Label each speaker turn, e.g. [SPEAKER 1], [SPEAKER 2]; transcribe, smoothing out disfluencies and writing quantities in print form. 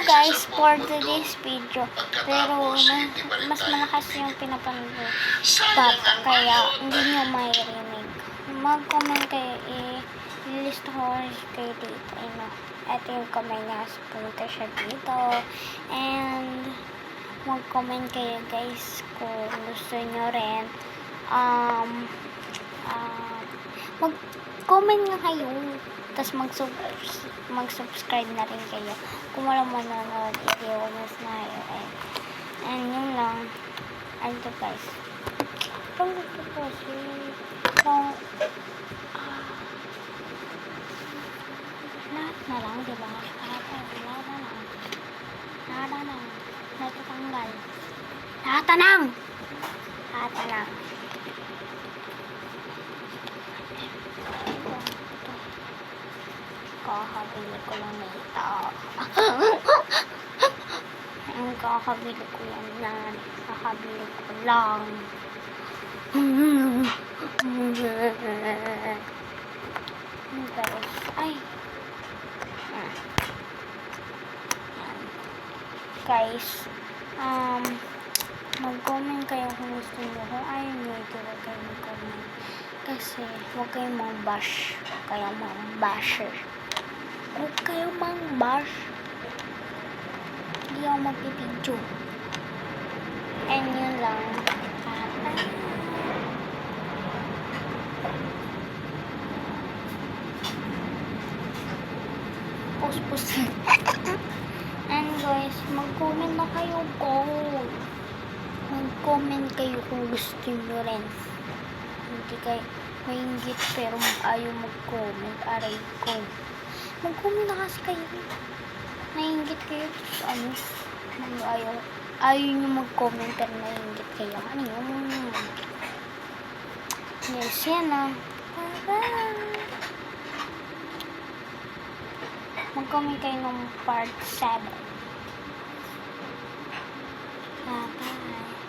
[SPEAKER 1] guys for today's video. Pero mas malakas yung pinapanood ko. Kaya hindi nyo maririnig. Mag-comment kayo, i-list ko kayo dito. Ito yung comment niya. Punta siya dito. And mag-comment kayo guys kung gusto nyo rin. Mag-comment nga kayo. Tapos mag-subscribe na rin kayo. Kung wala mo nanonood, i-iwanas na kayo. And yun lang. And ito guys. Kung gusto ko lahat na lang, diba? Lahat na lang. Natatanggal. Lahat na lang. Kakabili ko lang nito. Kakabili ko yan. Kakabili ko lang. Guys, ay. Guys, mag-comment kayo kung gusto nyo. Kung ayaw nyo, huwag kayo mag-comment. Kasi, huwag kayong mang-bash. Huwag kayong mang-bash. Hindi ako magpipidyo. And yun lang. Pus. And guys, mag-comment na kayo kung gusto nyo rin. Hindi kayo maingit pero ayaw mag-comment. Aray ko. Mag-comment na kasi kayo. Naingit kayo. Ayaw nyo mag-comment pero naingit kayo. Ano yun? Yes, yan na. Mag-comment kayo ng part 7. Bye-bye.